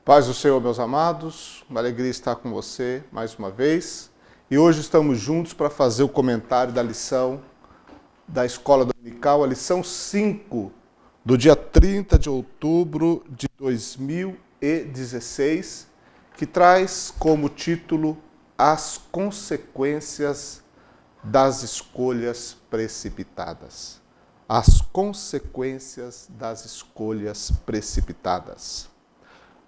Paz do Senhor, meus amados, uma alegria estar com você mais uma vez. E hoje estamos juntos para fazer o comentário da lição da Escola Dominical, a lição 5, do dia 30 de outubro de 2016, que traz como título As Consequências das Escolhas Precipitadas. As consequências das escolhas precipitadas.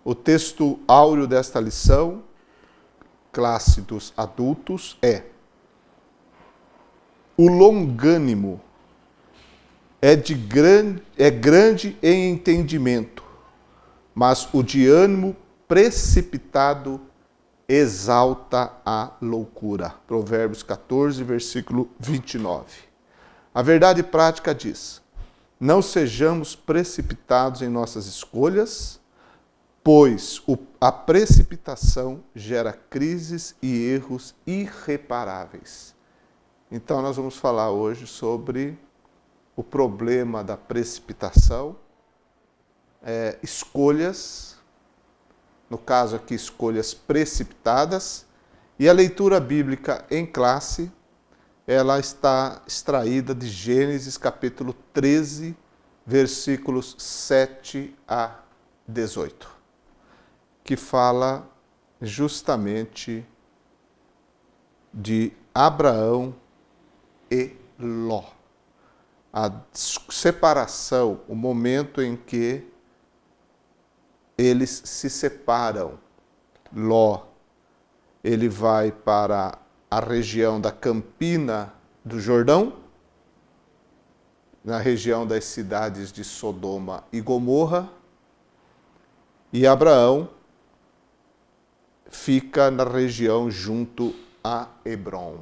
O texto áureo desta lição, classe dos adultos, é: o longânimo é grande em entendimento, mas o de ânimo precipitado exalta a loucura. Provérbios 14, versículo 29. A verdade prática diz: não sejamos precipitados em nossas escolhas, pois a precipitação gera crises e erros irreparáveis. Então nós vamos falar hoje sobre o problema da precipitação, escolhas, no caso aqui escolhas precipitadas, e a leitura bíblica em classe, ela está extraída de Gênesis capítulo 13, versículos 7 a 18. Que fala justamente de Abraão e Ló. A separação, o momento em que eles se separam. Ló, ele vai para a região da Campina do Jordão, na região das cidades de Sodoma e Gomorra, e Abraão fica na região junto a Hebrom.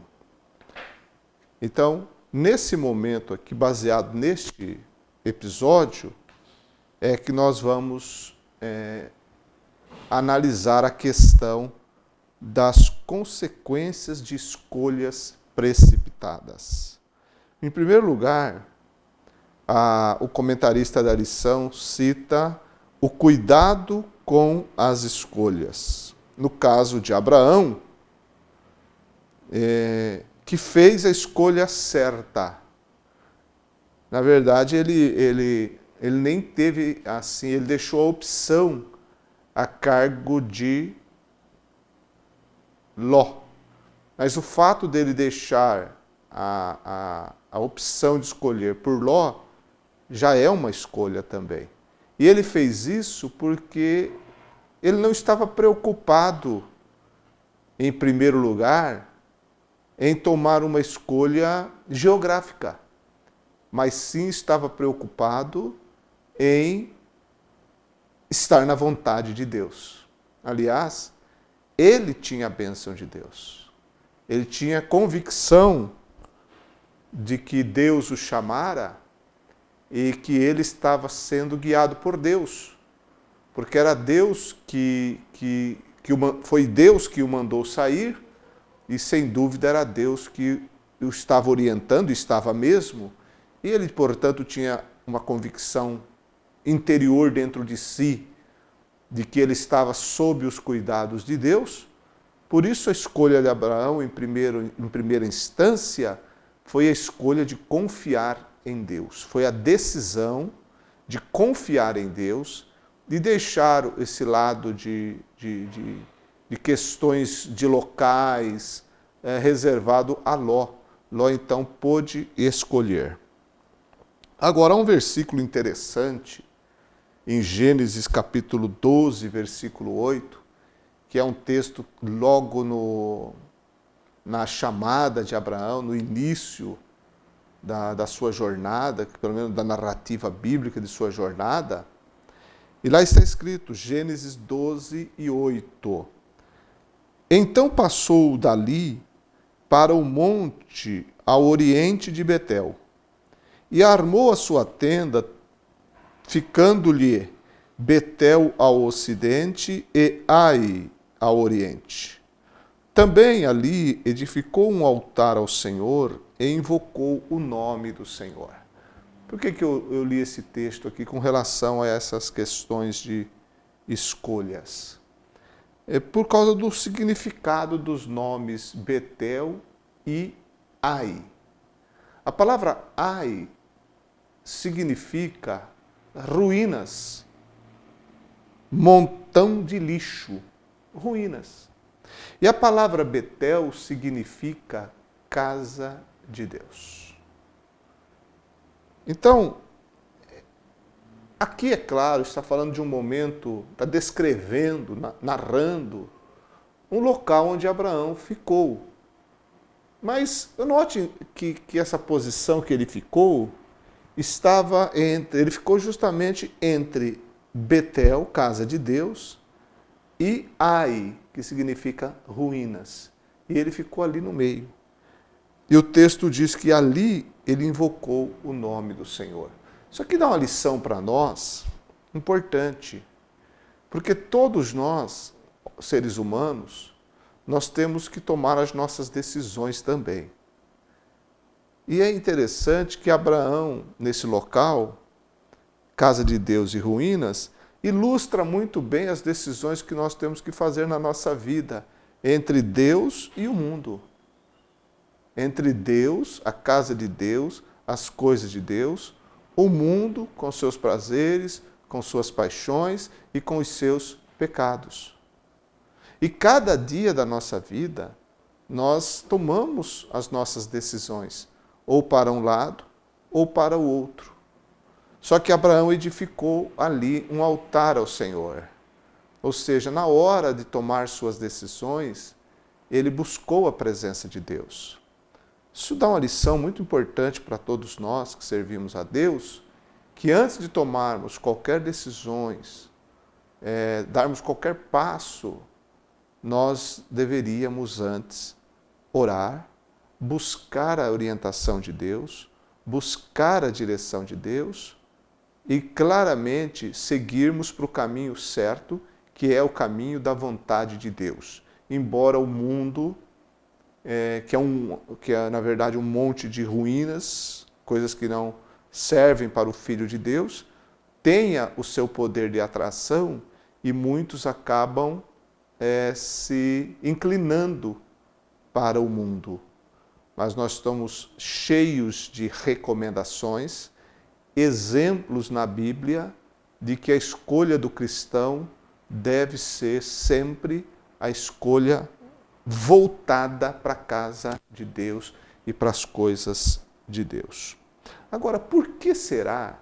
Então, nesse momento aqui, baseado neste episódio, é que nós vamos analisar a questão das consequências de escolhas precipitadas. Em primeiro lugar, o comentarista da lição cita o cuidado com as escolhas. No caso de Abraão, que fez a escolha certa. Na verdade, ele nem teve assim, ele deixou a opção a cargo de Ló. Mas o fato dele deixar a opção de escolher por Ló já é uma escolha também. E ele fez isso porque ele não estava preocupado, em primeiro lugar, em tomar uma escolha geográfica, mas sim estava preocupado em estar na vontade de Deus. Aliás, ele tinha a bênção de Deus. Ele tinha convicção de que Deus o chamara e que ele estava sendo guiado por Deus. Porque era Deus foi Deus que o mandou sair, e sem dúvida era Deus que o estava orientando, estava mesmo, e ele, portanto, tinha uma convicção interior dentro de si, de que ele estava sob os cuidados de Deus. Por isso a escolha de Abraão, em primeira instância, foi a escolha de confiar em Deus. Foi a decisão de confiar em Deus, de deixar esse lado de questões de locais reservado a Ló. Ló, então, pôde escolher. Agora, há um versículo interessante, em Gênesis capítulo 12, versículo 8, que é um texto logo na chamada de Abraão, no início da sua jornada, pelo menos da narrativa bíblica de sua jornada. E lá está escrito, Gênesis 12 e 8. Então passou dali para o monte ao oriente de Betel, e armou a sua tenda, ficando-lhe Betel ao ocidente e Ai ao oriente. Também ali edificou um altar ao Senhor e invocou o nome do Senhor. Por que eu li esse texto aqui com relação a essas questões de escolhas. É por causa do significado dos nomes Betel e Ai. A palavra Ai significa ruínas, montão de lixo, ruínas. E a palavra Betel significa casa de Deus. Então, aqui, é claro, está falando de um momento, está descrevendo, narrando um local onde Abraão ficou. Mas note que essa posição que ele ficou ele ficou justamente entre Betel, casa de Deus, e Ai, que significa ruínas. E ele ficou ali no meio. E o texto diz que ali ele invocou o nome do Senhor. Isso aqui dá uma lição para nós importante, porque todos nós, seres humanos, nós temos que tomar as nossas decisões também. E é interessante que Abraão, nesse local, casa de Deus e ruínas, ilustra muito bem as decisões que nós temos que fazer na nossa vida entre Deus e o mundo. Entre Deus, a casa de Deus, as coisas de Deus, o mundo com seus prazeres, com suas paixões e com os seus pecados. E cada dia da nossa vida, nós tomamos as nossas decisões, ou para um lado, ou para o outro. Só que Abraão edificou ali um altar ao Senhor. Ou seja, na hora de tomar suas decisões, ele buscou a presença de Deus. Isso dá uma lição muito importante para todos nós que servimos a Deus, que antes de tomarmos qualquer decisões, darmos qualquer passo, nós deveríamos antes orar, buscar a orientação de Deus, buscar a direção de Deus e claramente seguirmos para o caminho certo, que é o caminho da vontade de Deus. Embora o mundo, que é na verdade um monte de ruínas, coisas que não servem para o Filho de Deus, tenha o seu poder de atração e muitos acabam se inclinando para o mundo. Mas nós estamos cheios de recomendações, exemplos na Bíblia de que a escolha do cristão deve ser sempre a escolha voltada para a casa de Deus e para as coisas de Deus. Agora, por que será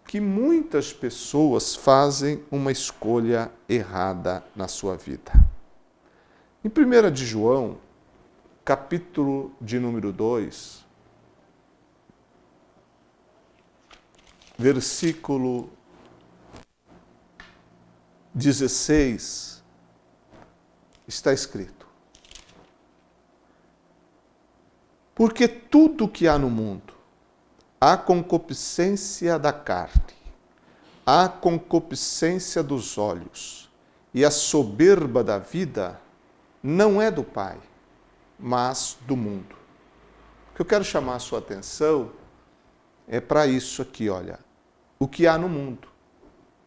que muitas pessoas fazem uma escolha errada na sua vida? Em 1 de João, capítulo de número 2, versículo 16, está escrito: porque tudo que há no mundo, a concupiscência da carne, a concupiscência dos olhos e a soberba da vida, não é do Pai, mas do mundo. O que eu quero chamar a sua atenção é para isso aqui, olha. O que há no mundo.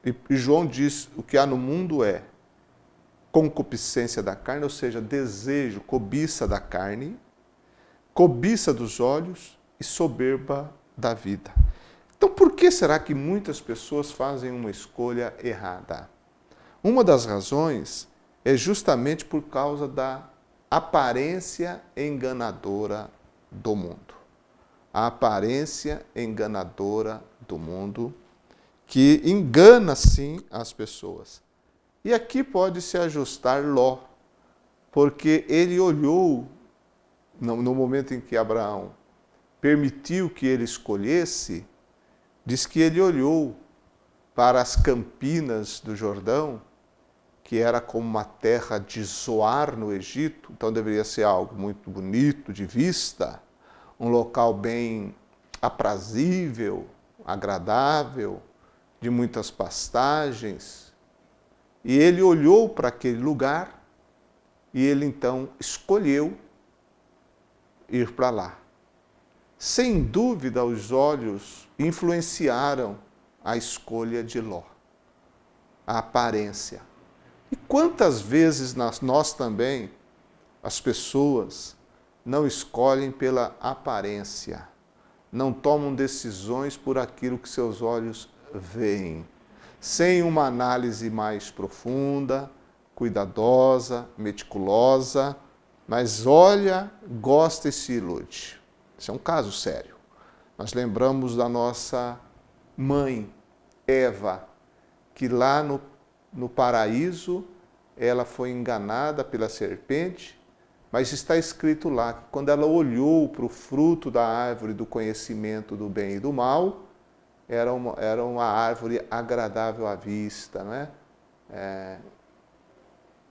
E João diz, o que há no mundo é concupiscência da carne, ou seja, desejo, cobiça da carne, cobiça dos olhos e soberba da vida. Então, por que será que muitas pessoas fazem uma escolha errada? Uma das razões é justamente por causa da aparência enganadora do mundo. A aparência enganadora do mundo, que engana, sim, as pessoas. E aqui pode se ajustar Ló, porque ele olhou, no momento em que Abraão permitiu que ele escolhesse, diz que ele olhou para as campinas do Jordão, que era como uma terra de Zoar no Egito, então deveria ser algo muito bonito de vista, um local bem aprazível, agradável, de muitas pastagens. E ele olhou para aquele lugar e ele então escolheu ir para lá. Sem dúvida, os olhos influenciaram a escolha de Ló. a aparência. E quantas vezes nós também, as pessoas, não escolhem pela aparência, não tomam decisões por aquilo que seus olhos veem, sem uma análise mais profunda, cuidadosa, meticulosa, mas olha, gosta e se ilude. Esse é um caso sério. Nós lembramos da nossa mãe, Eva, que lá no paraíso ela foi enganada pela serpente, mas está escrito lá que quando ela olhou para o fruto da árvore do conhecimento do bem e do mal, era uma árvore agradável à vista, não é?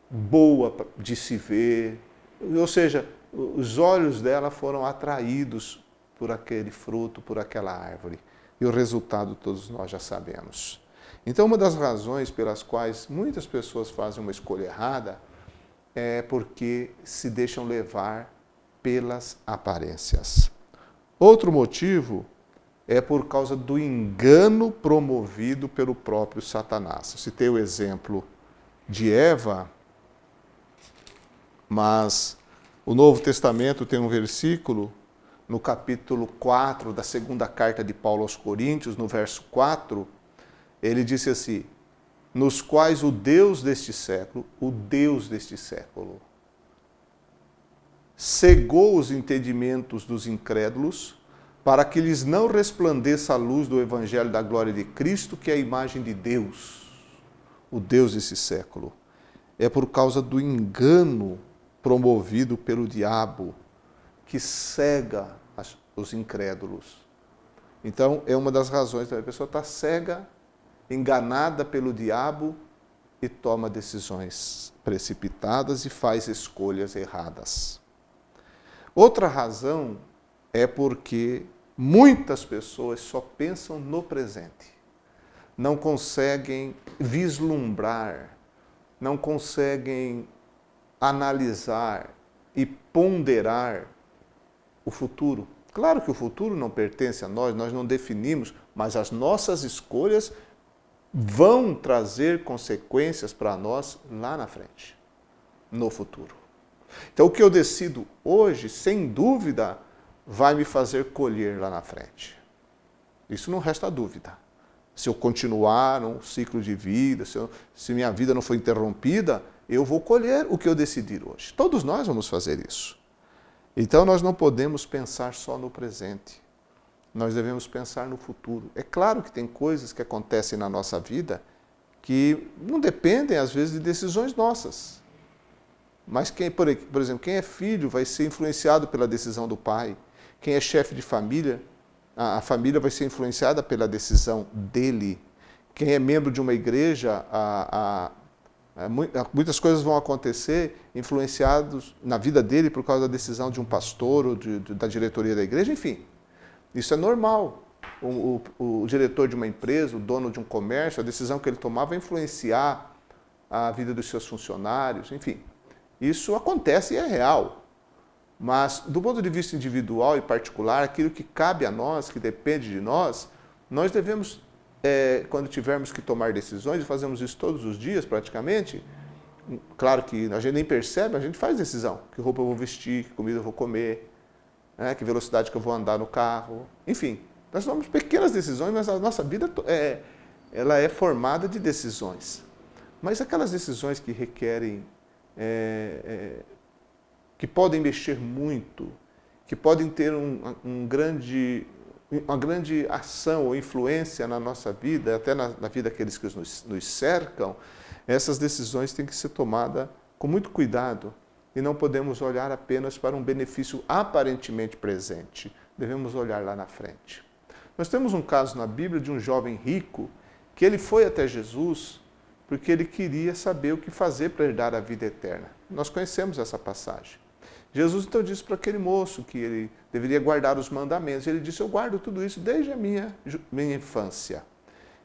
Boa de se ver, ou seja, os olhos dela foram atraídos por aquele fruto, por aquela árvore. E o resultado todos nós já sabemos. Então, uma das razões pelas quais muitas pessoas fazem uma escolha errada é porque se deixam levar pelas aparências. Outro motivo é por causa do engano promovido pelo próprio Satanás. Eu citei o exemplo de Eva, mas o Novo Testamento tem um versículo no capítulo 4 da segunda carta de Paulo aos Coríntios, no verso 4, ele disse assim: nos quais o Deus deste século, cegou os entendimentos dos incrédulos, para que lhes não resplandeça a luz do evangelho da glória de Cristo, que é a imagem de Deus, o Deus desse século. É por causa do engano promovido pelo diabo, que cega os incrédulos. Então, é uma das razões, a pessoa está cega, enganada pelo diabo e toma decisões precipitadas e faz escolhas erradas. Outra razão é porque muitas pessoas só pensam no presente, não conseguem vislumbrar, não conseguem analisar e ponderar o futuro. Claro que o futuro não pertence a nós não definimos, mas as nossas escolhas vão trazer consequências para nós lá na frente, no futuro. Então, o que eu decido hoje, sem dúvida, vai me fazer colher lá na frente. Isso não resta dúvida. Se eu continuar um ciclo de vida, se minha vida não for interrompida, eu vou colher o que eu decidir hoje. Todos nós vamos fazer isso. Então, nós não podemos pensar só no presente. Nós devemos pensar no futuro. É claro que tem coisas que acontecem na nossa vida que não dependem, às vezes, de decisões nossas. Mas, por exemplo, quem é filho vai ser influenciado pela decisão do pai. Quem é chefe de família, a família vai ser influenciada pela decisão dele. Quem é membro de uma igreja, muitas coisas vão acontecer influenciados na vida dele por causa da decisão de um pastor ou da diretoria da igreja, enfim. Isso é normal. O diretor de uma empresa, o dono de um comércio, a decisão que ele tomar vai influenciar a vida dos seus funcionários, enfim. Isso acontece e é real. Mas, do ponto de vista individual e particular, aquilo que cabe a nós, que depende de nós, nós devemos, quando tivermos que tomar decisões, e fazemos isso todos os dias praticamente, claro que a gente nem percebe, a gente faz decisão. Que roupa eu vou vestir, que comida eu vou comer, que velocidade que eu vou andar no carro, enfim. Nós tomamos pequenas decisões, mas a nossa vida ela é formada de decisões. Mas aquelas decisões que requerem, que podem mexer muito, que podem ter uma grande ação ou influência na nossa vida, até na vida daqueles que nos cercam, essas decisões têm que ser tomadas com muito cuidado e não podemos olhar apenas para um benefício aparentemente presente. Devemos olhar lá na frente. Nós temos um caso na Bíblia de um jovem rico que ele foi até Jesus porque ele queria saber o que fazer para herdar a vida eterna. Nós conhecemos essa passagem. Jesus então disse para aquele moço que ele deveria guardar os mandamentos. Ele disse: eu guardo tudo isso desde a minha infância.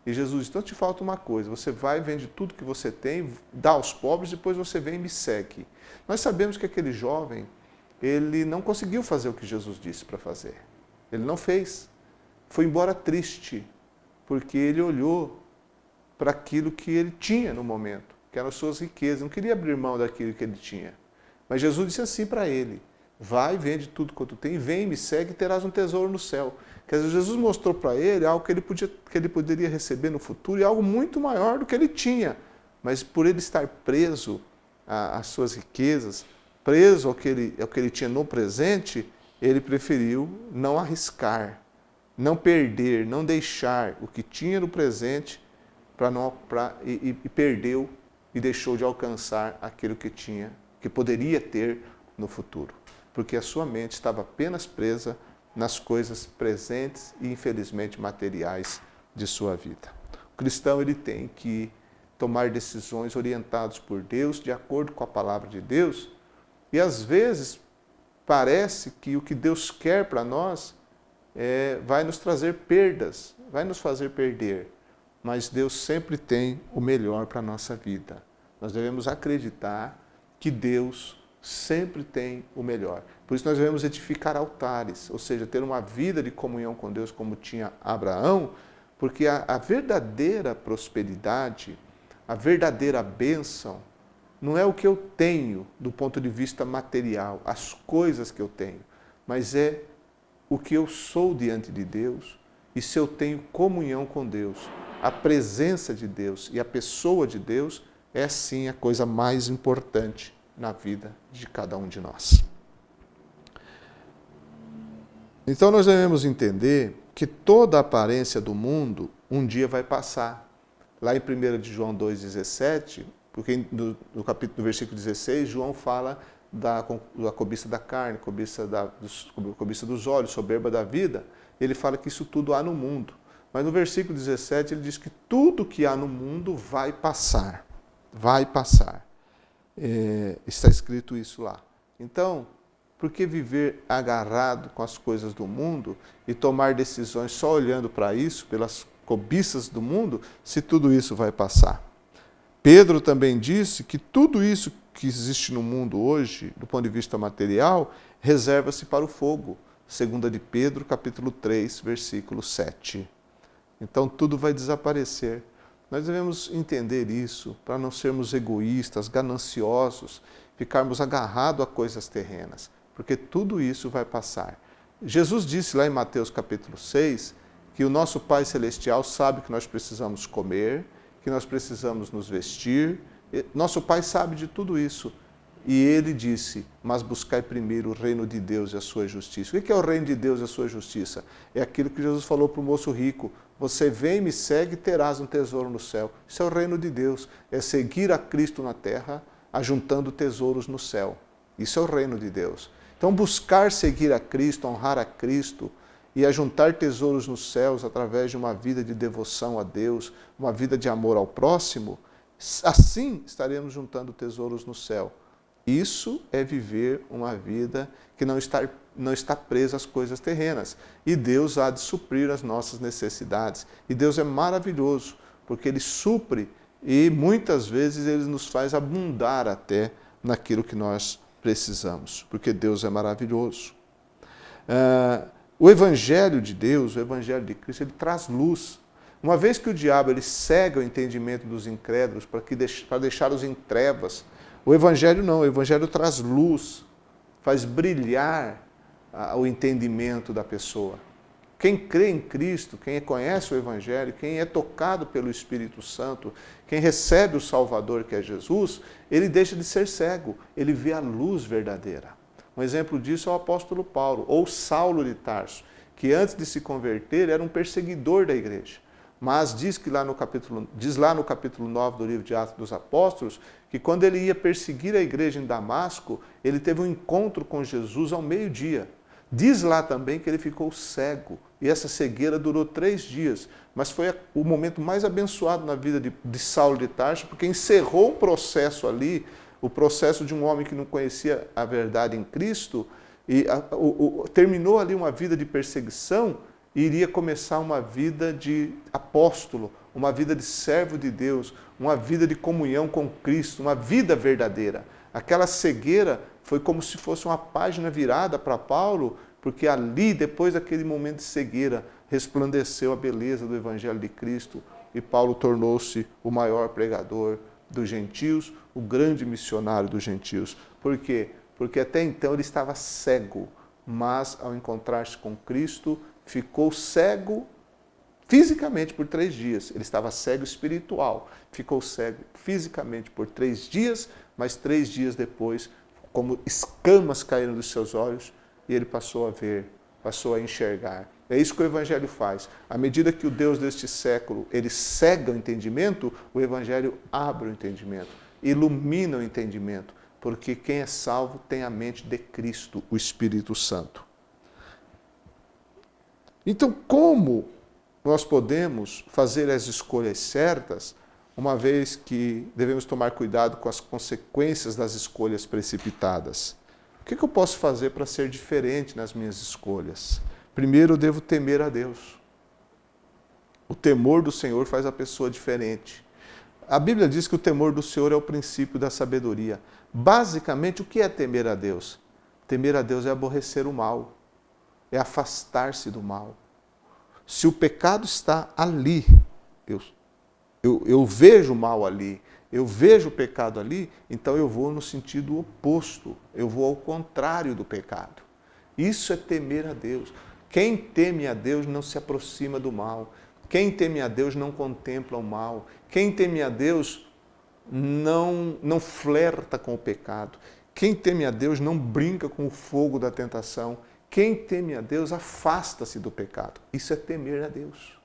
E Jesus disse: então te falta uma coisa, você vai, vende tudo que você tem, dá aos pobres, depois você vem e me segue. Nós sabemos que aquele jovem, ele não conseguiu fazer o que Jesus disse para fazer. Ele não fez. Foi embora triste, porque ele olhou para aquilo que ele tinha no momento, que eram as suas riquezas. Não queria abrir mão daquilo que ele tinha. Mas Jesus disse assim para ele: vai, vende tudo quanto tem, vem, me segue e terás um tesouro no céu. Quer dizer, Jesus mostrou para ele algo que ele poderia receber no futuro e algo muito maior do que ele tinha. Mas por ele estar preso às suas riquezas, preso ao que ele tinha no presente, ele preferiu não arriscar, não perder, não deixar o que tinha no presente e perdeu e deixou de alcançar aquilo que tinha, que poderia ter no futuro. Porque a sua mente estava apenas presa nas coisas presentes e, infelizmente, materiais de sua vida. O cristão ele tem que tomar decisões orientadas por Deus, de acordo com a palavra de Deus, e às vezes parece que o que Deus quer para nós vai nos trazer perdas, vai nos fazer perder, mas Deus sempre tem o melhor para a nossa vida. Nós devemos acreditar que Deus sempre tem o melhor. Por isso nós devemos edificar altares, ou seja, ter uma vida de comunhão com Deus como tinha Abraão, porque a verdadeira prosperidade, a verdadeira bênção, não é o que eu tenho do ponto de vista material, as coisas que eu tenho, mas é o que eu sou diante de Deus e se eu tenho comunhão com Deus. A presença de Deus e a pessoa de Deus é sim a coisa mais importante na vida de cada um de nós. Então nós devemos entender que toda a aparência do mundo um dia vai passar. Lá em 1 de João 2,17, porque no versículo 16, João fala da cobiça da carne, cobiça dos olhos, soberba da vida. Ele fala que isso tudo há no mundo. Mas no versículo 17 ele diz que tudo que há no mundo vai passar. Vai passar. Está escrito isso lá. Então, por que viver agarrado com as coisas do mundo e tomar decisões só olhando para isso, pelas cobiças do mundo, se tudo isso vai passar? Pedro também disse que tudo isso que existe no mundo hoje, do ponto de vista material, reserva-se para o fogo. 2 de Pedro, capítulo 3, versículo 7. Então tudo vai desaparecer. Nós devemos entender isso para não sermos egoístas, gananciosos, ficarmos agarrados a coisas terrenas, porque tudo isso vai passar. Jesus disse lá em Mateus capítulo 6 que o nosso Pai Celestial sabe que nós precisamos comer, que nós precisamos nos vestir. Nosso Pai sabe de tudo isso. E Ele disse, mas buscai primeiro o reino de Deus e a sua justiça. O que é o reino de Deus e a sua justiça? É aquilo que Jesus falou para o moço rico. Você vem, me segue e terás um tesouro no céu. Isso é o reino de Deus. É seguir a Cristo na terra, ajuntando tesouros no céu. Isso é o reino de Deus. Então, buscar seguir a Cristo, honrar a Cristo e ajuntar tesouros nos céus através de uma vida de devoção a Deus, uma vida de amor ao próximo, assim estaremos juntando tesouros no céu. Isso é viver uma vida que não está presa às coisas terrenas. E Deus há de suprir as nossas necessidades. E Deus é maravilhoso, porque Ele supre e muitas vezes Ele nos faz abundar até naquilo que nós precisamos, porque Deus é maravilhoso. O Evangelho de Deus, o Evangelho de Cristo, ele traz luz. Uma vez que o diabo ele cega o entendimento dos incrédulos para deixá-los em trevas, o Evangelho não, o Evangelho traz luz, faz brilhar o entendimento da pessoa. Quem crê em Cristo, quem conhece o Evangelho, quem é tocado pelo Espírito Santo, quem recebe o Salvador que é Jesus, ele deixa de ser cego, ele vê a luz verdadeira. Um exemplo disso é o apóstolo Paulo, ou Saulo de Tarso, que antes de se converter era um perseguidor da igreja. Mas diz lá no capítulo 9 do livro de Atos dos Apóstolos, que quando ele ia perseguir a igreja em Damasco, ele teve um encontro com Jesus ao meio-dia. Diz lá também que ele ficou cego, e essa cegueira durou 3 dias. Mas foi o momento mais abençoado na vida de Saulo de Tarso, porque encerrou o processo ali, o processo de um homem que não conhecia a verdade em Cristo, e terminou ali uma vida de perseguição, e iria começar uma vida de apóstolo, uma vida de servo de Deus, uma vida de comunhão com Cristo, uma vida verdadeira. Aquela cegueira foi como se fosse uma página virada para Paulo, porque ali, depois daquele momento de cegueira, resplandeceu a beleza do Evangelho de Cristo e Paulo tornou-se o maior pregador dos gentios, o grande missionário dos gentios. Por quê? Porque até então ele estava cego, mas ao encontrar-se com Cristo, ficou cego fisicamente por 3 dias. Ele estava cego espiritual, ficou cego fisicamente por 3 dias, mas 3 dias depois, como escamas caíram dos seus olhos, e ele passou a ver, passou a enxergar. É isso que o Evangelho faz. À medida que o Deus deste século, ele cega o entendimento, o Evangelho abre o entendimento, ilumina o entendimento, porque quem é salvo tem a mente de Cristo, o Espírito Santo. Então, como nós podemos fazer as escolhas certas, uma vez que devemos tomar cuidado com as consequências das escolhas precipitadas? O que eu posso fazer para ser diferente nas minhas escolhas? Primeiro, eu devo temer a Deus. O temor do Senhor faz a pessoa diferente. A Bíblia diz que o temor do Senhor é o princípio da sabedoria. Basicamente, o que é temer a Deus? Temer a Deus é aborrecer o mal, é afastar-se do mal. Se o pecado está ali, eu vejo o mal ali, eu vejo o pecado ali, então eu vou no sentido oposto, eu vou ao contrário do pecado. Isso é temer a Deus. Quem teme a Deus não se aproxima do mal. Quem teme a Deus não contempla o mal. Quem teme a Deus não flerta com o pecado. Quem teme a Deus não brinca com o fogo da tentação. Quem teme a Deus afasta-se do pecado. Isso é temer a Deus.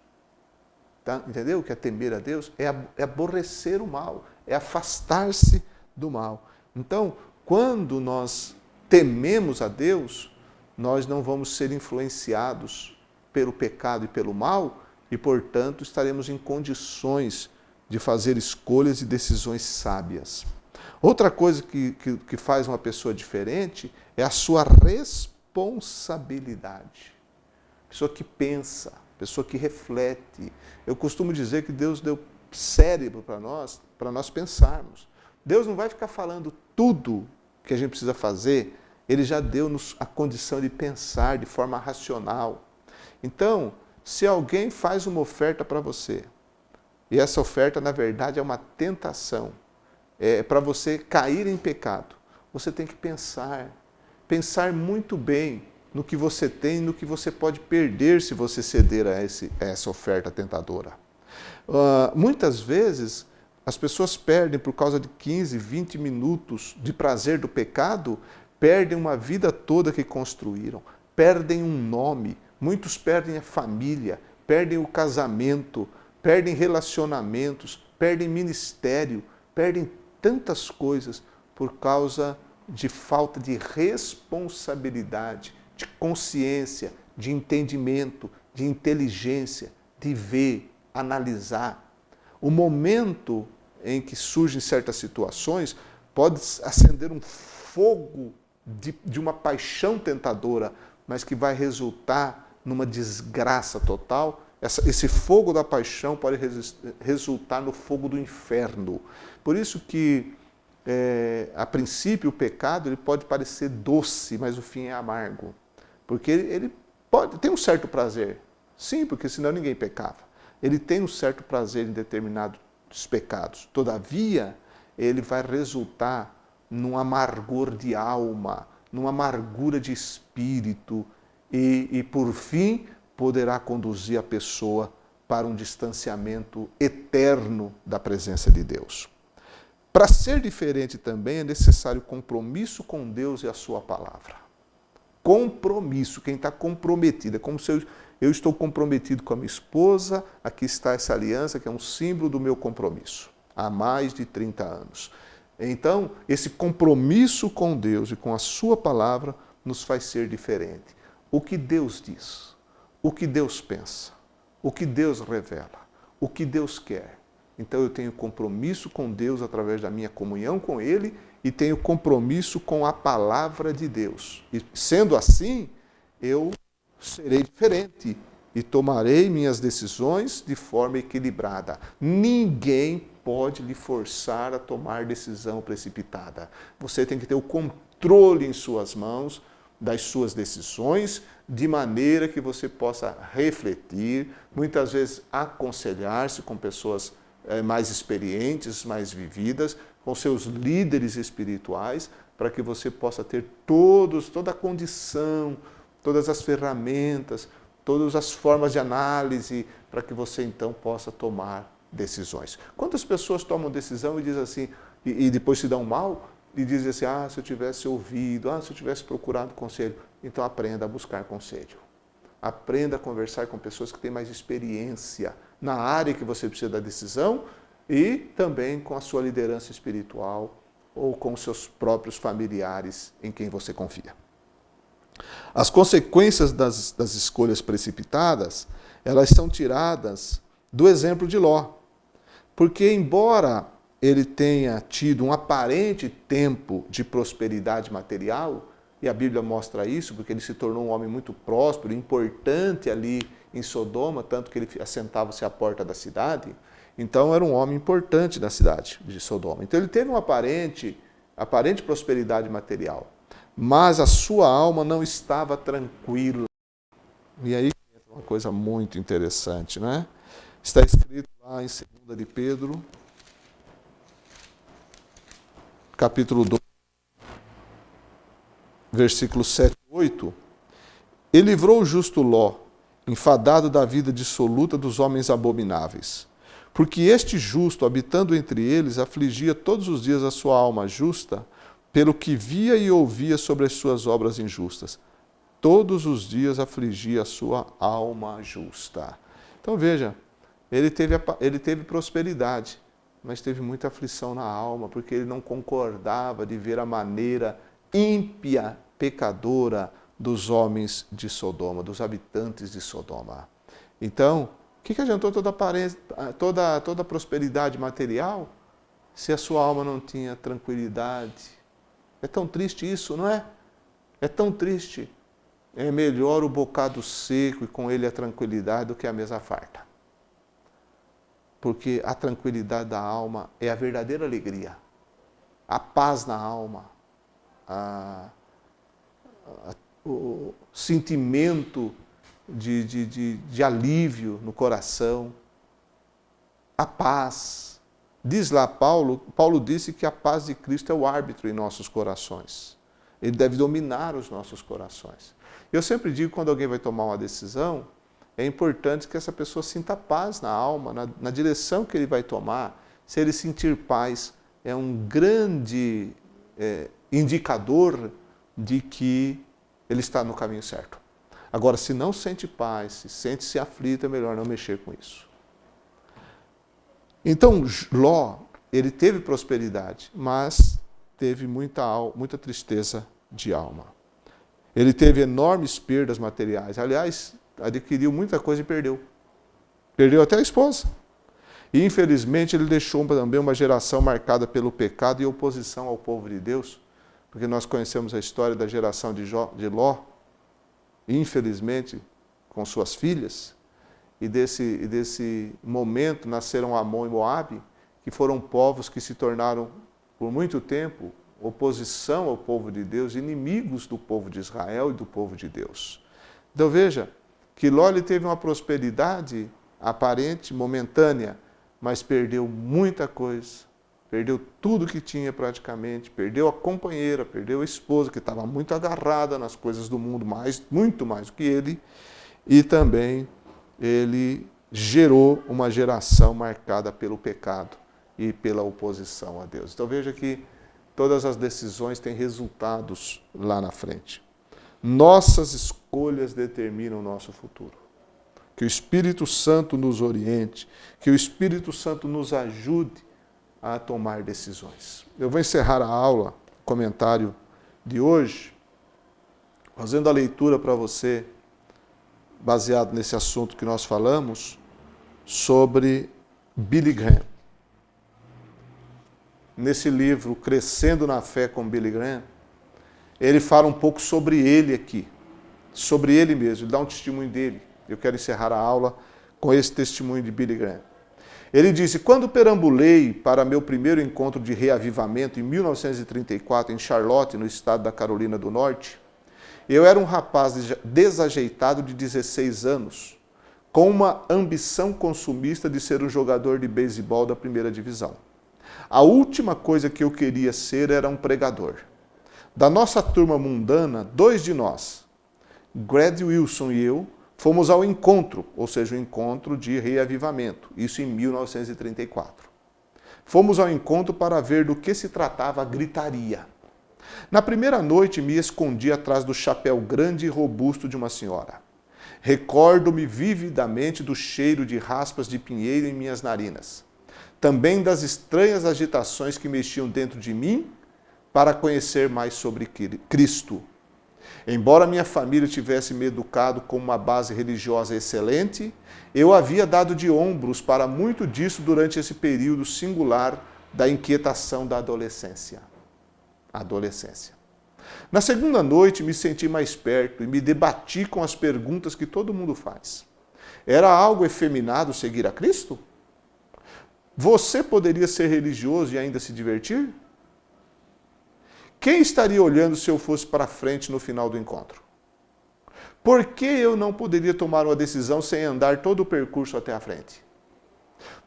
Tá? Entendeu? O que é temer a Deus? É aborrecer o mal, é afastar-se do mal. Então, quando nós tememos a Deus, nós não vamos ser influenciados pelo pecado e pelo mal e, portanto, estaremos em condições de fazer escolhas e decisões sábias. Outra coisa que faz uma pessoa diferente é a sua responsabilidade. Pessoa que pensa, pessoa que reflete. Eu costumo dizer que Deus deu cérebro para nós pensarmos. Deus não vai ficar falando tudo que a gente precisa fazer, Ele já deu-nos a condição de pensar de forma racional. Então, se alguém faz uma oferta para você, e essa oferta, na verdade, é uma tentação, é para você cair em pecado, você tem que pensar muito bem no que você tem e no que você pode perder se você ceder a essa oferta tentadora. Muitas vezes, as pessoas perdem por causa de 15, 20 minutos de prazer do pecado, perdem uma vida toda que construíram, perdem um nome, muitos perdem a família, perdem o casamento, perdem relacionamentos, perdem ministério, perdem tantas coisas por causa de falta de responsabilidade, de consciência, de entendimento, de inteligência, de ver, analisar. O momento em que surgem certas situações pode acender um fogo de uma paixão tentadora, mas que vai resultar numa desgraça total. Esse fogo da paixão pode resultar no fogo do inferno. Por isso que, a princípio, o pecado ele pode parecer doce, mas o fim é amargo. Porque ele tem um certo prazer. Sim, porque senão ninguém pecava. Ele tem um certo prazer em determinados pecados. Todavia, ele vai resultar num amargor de alma, numa amargura de espírito e por fim, poderá conduzir a pessoa para um distanciamento eterno da presença de Deus. Para ser diferente também é necessário compromisso com Deus e a sua palavra. Compromisso, quem está comprometido, é como se eu estou comprometido com a minha esposa, aqui está essa aliança que é um símbolo do meu compromisso, há mais de 30 anos. Então, esse compromisso com Deus e com a sua palavra nos faz ser diferente. O que Deus diz, o que Deus pensa, o que Deus revela, o que Deus quer. Então eu tenho compromisso com Deus através da minha comunhão com Ele e tenho compromisso com a palavra de Deus. E sendo assim, eu serei diferente e tomarei minhas decisões de forma equilibrada. Ninguém pode lhe forçar a tomar decisão precipitada. Você tem que ter o controle em suas mãos das suas decisões, de maneira que você possa refletir, muitas vezes aconselhar-se com pessoas mais experientes, mais vividas, com seus líderes espirituais, para que você possa ter toda a condição, todas as ferramentas, todas as formas de análise, para que você então possa tomar decisões. Quantas pessoas tomam decisão e dizem assim, e depois se dão mal, e dizem assim, se eu tivesse ouvido, se eu tivesse procurado conselho. Então aprenda a buscar conselho. Aprenda a conversar com pessoas que têm mais experiência na área que você precisa da decisão e também com a sua liderança espiritual ou com os seus próprios familiares em quem você confia. As consequências das escolhas precipitadas, elas são tiradas do exemplo de Ló. Porque embora ele tenha tido um aparente tempo de prosperidade material, e a Bíblia mostra isso, porque ele se tornou um homem muito próspero, importante ali em Sodoma, tanto que ele assentava-se à porta da cidade, então era um homem importante na cidade de Sodoma. Então ele teve uma aparente prosperidade material, mas a sua alma não estava tranquila. E aí entra uma coisa muito interessante, né? Está escrito lá em 2 de Pedro, capítulo 2, versículos 7 e 8, e livrou o justo Ló, enfadado da vida dissoluta dos homens abomináveis. Porque este justo, habitando entre eles, afligia todos os dias a sua alma justa, pelo que via e ouvia sobre as suas obras injustas. Todos os dias afligia a sua alma justa. Então veja, ele teve prosperidade, mas teve muita aflição na alma, porque ele não concordava de ver a maneira ímpia, pecadora dos homens de Sodoma, dos habitantes de Sodoma. Então, o que adiantou toda a prosperidade material se a sua alma não tinha tranquilidade? É tão triste isso, não é? É tão triste. É melhor o bocado seco e com ele a tranquilidade do que a mesa farta. Porque a tranquilidade da alma é a verdadeira alegria. A paz na alma, o sentimento de alívio no coração, a paz. Diz lá Paulo disse que a paz de Cristo é o árbitro em nossos corações. Ele deve dominar os nossos corações. Eu sempre digo, quando alguém vai tomar uma decisão, é importante que essa pessoa sinta paz na alma, na direção que ele vai tomar. Se ele sentir paz, é um grande indicador de que ele está no caminho certo. Agora, se não sente paz, se sente-se aflito, é melhor não mexer com isso. Então, Ló, ele teve prosperidade, mas teve muita tristeza de alma. Ele teve enormes perdas materiais. Aliás, adquiriu muita coisa e perdeu. Perdeu até a esposa. E, infelizmente, ele deixou também uma geração marcada pelo pecado e oposição ao povo de Deus, porque nós conhecemos a história da geração de Ló, infelizmente, com suas filhas, e desse momento nasceram Amon e Moabe, que foram povos que se tornaram, por muito tempo, oposição ao povo de Deus, inimigos do povo de Israel e do povo de Deus. Então veja, que Ló teve uma prosperidade aparente, momentânea, mas perdeu muita coisa, perdeu tudo que tinha praticamente, perdeu a companheira, perdeu a esposa, que estava muito agarrada nas coisas do mundo, muito mais do que ele, e também ele gerou uma geração marcada pelo pecado e pela oposição a Deus. Então veja que todas as decisões têm resultados lá na frente. Nossas escolhas determinam o nosso futuro. Que o Espírito Santo nos oriente, que o Espírito Santo nos ajude a tomar decisões. Eu vou encerrar a aula, o comentário de hoje, fazendo a leitura para você, baseado nesse assunto que nós falamos, sobre Billy Graham. Nesse livro, Crescendo na Fé com Billy Graham, ele fala um pouco sobre ele aqui, sobre ele mesmo, ele dá um testemunho dele. Eu quero encerrar a aula com esse testemunho de Billy Graham. Ele disse: quando perambulei para meu primeiro encontro de reavivamento em 1934, em Charlotte, no estado da Carolina do Norte, Eu era um rapaz desajeitado de 16 anos, com uma ambição consumista de ser um jogador de beisebol da primeira divisão. A última coisa que eu queria ser era um pregador. Da nossa turma mundana, 2 de nós, Greg Wilson e eu, fomos ao encontro, ou seja, o encontro de reavivamento, isso em 1934. Fomos ao encontro para ver do que se tratava a gritaria. Na primeira noite me escondi atrás do chapéu grande e robusto de uma senhora. Recordo-me vividamente do cheiro de raspas de pinheiro em minhas narinas. Também das estranhas agitações que mexiam dentro de mim para conhecer mais sobre Cristo. Embora minha família tivesse me educado com uma base religiosa excelente, eu havia dado de ombros para muito disso durante esse período singular da inquietação da adolescência. Na segunda noite me senti mais perto e me debati com as perguntas que todo mundo faz. Era algo efeminado seguir a Cristo? Você poderia ser religioso e ainda se divertir? Quem estaria olhando se eu fosse para frente no final do encontro? Por que eu não poderia tomar uma decisão sem andar todo o percurso até a frente?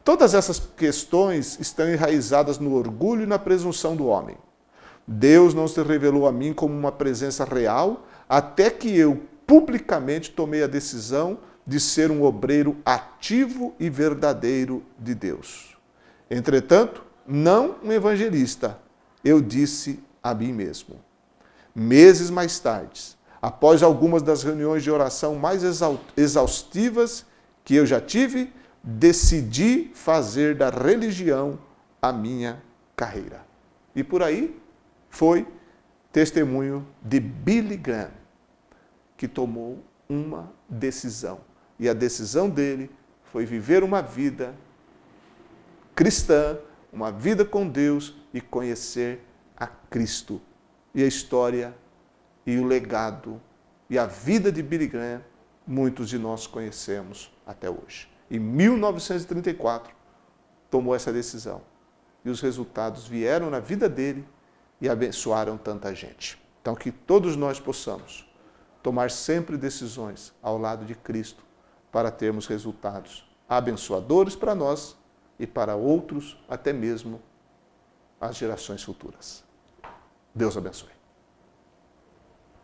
Todas essas questões estão enraizadas no orgulho e na presunção do homem. Deus não se revelou a mim como uma presença real até que eu publicamente tomei a decisão de ser um obreiro ativo e verdadeiro de Deus. Entretanto, não um evangelista, eu disse a mim mesmo. Meses mais tarde, após algumas das reuniões de oração mais exaustivas que eu já tive, decidi fazer da religião a minha carreira. E por aí foi testemunho de Billy Graham, que tomou uma decisão. E a decisão dele foi viver uma vida cristã, uma vida com Deus e conhecer a Cristo. E a história e o legado e a vida de Billy Graham, muitos de nós conhecemos até hoje. Em 1934, tomou essa decisão. E os resultados vieram na vida dele e abençoaram tanta gente. Então, que todos nós possamos tomar sempre decisões ao lado de Cristo para termos resultados abençoadores para nós e para outros, até mesmo as gerações futuras. Deus abençoe.